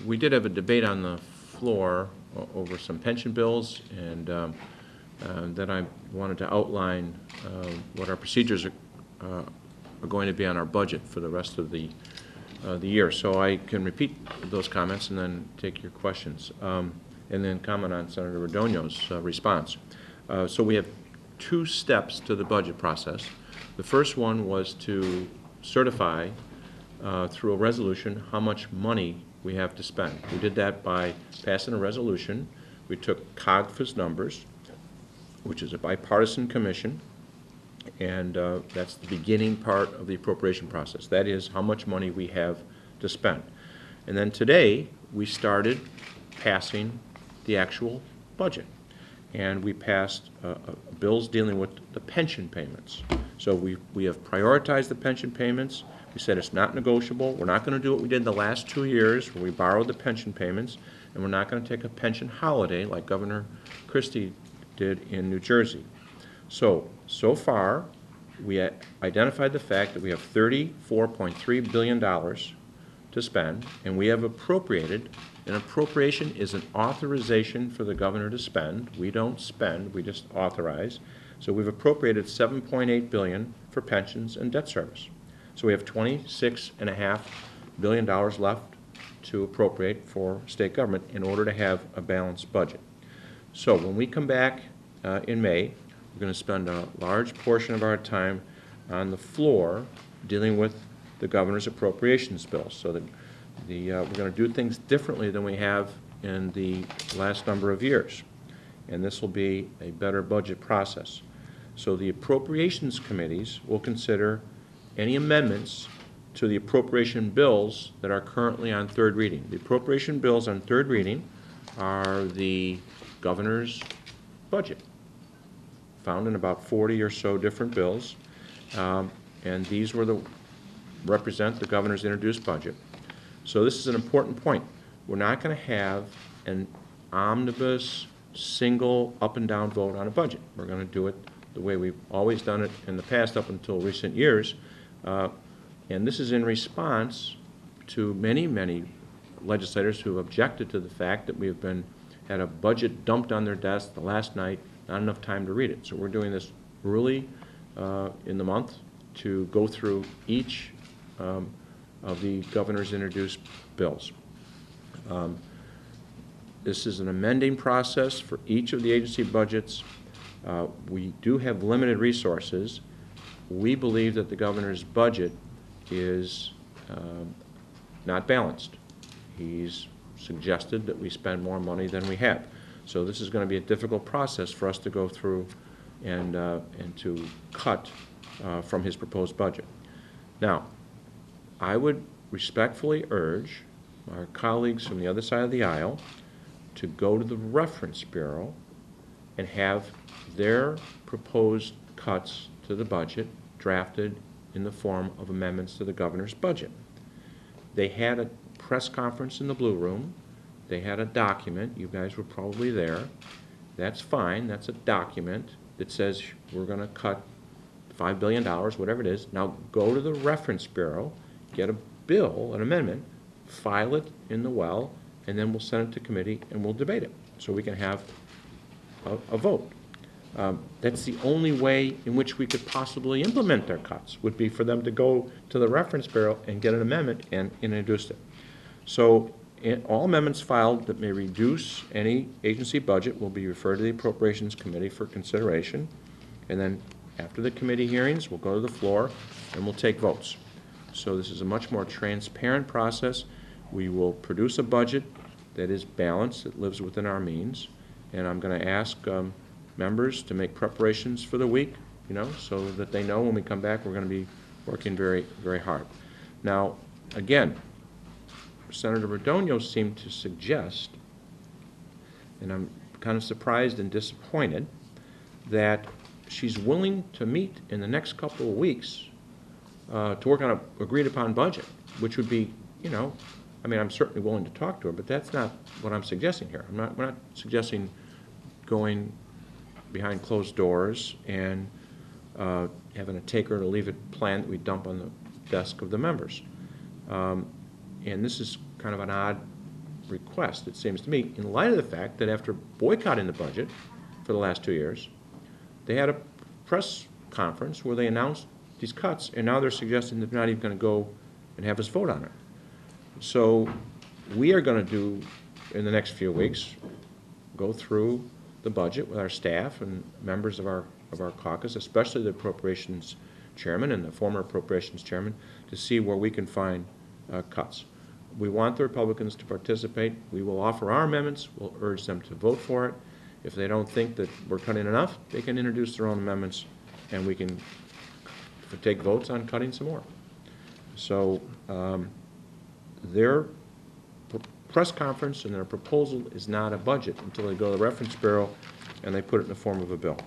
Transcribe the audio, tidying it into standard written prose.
we did have a debate on the floor over some pension bills, and then I wanted to outline what our procedures are going to be on our budget for the rest of the year. So I can repeat those comments and then take your questions, and then comment on Senator Radogno's response. So we have two steps to the budget process. The first one was to certify through a resolution how much money we have to spend. We did that by passing a resolution. We took COGFA's numbers, which is a bipartisan commission, and that's the beginning part of the appropriation process. That is how much money we have to spend. And then today we started passing the actual budget, and we passed bills dealing with the pension payments. So we have prioritized the pension payments. We said it's not negotiable. We're not going to do what we did the last 2 years where we borrowed the pension payments, and we're not going to take a pension holiday like Governor Christie did in New Jersey. So far, we identified the fact that we have $34.3 billion to spend, and we have appropriated. An appropriation is an authorization for the governor to spend. We don't spend, we just authorize. So we've appropriated $7.8 billion for pensions and debt service. So we have $26.5 billion left to appropriate for state government in order to have a balanced budget. So when we come back in May, we're going to spend a large portion of our time on the floor dealing with the governor's appropriations bills. So that we're going to do things differently than we have in the last number of years. And this will be a better budget process. So the appropriations committees will consider any amendments to the appropriation bills that are currently on third reading. The appropriation bills on third reading are the governor's budget, found in about 40 or so different bills, and these represent the governor's introduced budget. So this is an important point. We're not going to have an omnibus single up and down vote on a budget. We're going to do it the way we've always done it in the past up until recent years. And this is in response to many legislators who have objected to the fact that we have had a budget dumped on their desk the last night, not enough time to read it. So we're doing this early in the month to go through each of the governor's introduced bills. This is an amending process for each of the agency budgets. We do have limited resources. We believe that the governor's budget is not balanced. He's suggested that we spend more money than we have. So this is going to be a difficult process for us to go through and to cut from his proposed budget. Now, I would respectfully urge our colleagues from the other side of the aisle to go to the Reference Bureau and have their proposed cuts to the budget drafted in the form of amendments to the governor's budget. They had a press conference in the Blue Room. They had a document. You guys were probably there. That's fine. That's a document that says we're going to cut $5 billion, whatever it is. Now go to the Reference Bureau, get a bill, an amendment, file it in the well, and then we'll send it to committee and we'll debate it so we can have a vote. That's the only way in which we could possibly implement their cuts, would be for them to go to the Reference Bureau and get an amendment and introduce it. So all amendments filed that may reduce any agency budget will be referred to the Appropriations Committee for consideration, and then after the committee hearings, we'll go to the floor and we'll take votes. So this is a much more transparent process. We will produce a budget that is balanced, that lives within our means, and I'm going to ask members to make preparations for the week, so that they know when we come back we're going to be working very, very hard. Now, again, Senator Radogno seemed to suggest, and I'm kind of surprised and disappointed, that she's willing to meet in the next couple of weeks to work on an agreed-upon budget, which would be, I'm certainly willing to talk to her, but that's not what I'm suggesting here. We're not suggesting going behind closed doors and having a take or to leave it plan that we dump on the desk of the members. And this is kind of an odd request, it seems to me, in light of the fact that after boycotting the budget for the last 2 years, they had a press conference where they announced these cuts, and now they're suggesting they're not even going to go and have us vote on it. So we are going to do, in the next few weeks, go through the budget with our staff and members of our caucus, especially the appropriations chairman and the former appropriations chairman, to see where we can find cuts. We want the Republicans to participate. We will offer our amendments. We'll urge them to vote for it. If they don't think that we're cutting enough, they can introduce their own amendments, and we can take votes on cutting some more. So their press conference and their proposal is not a budget until they go to the reference bureau and they put it in the form of a bill.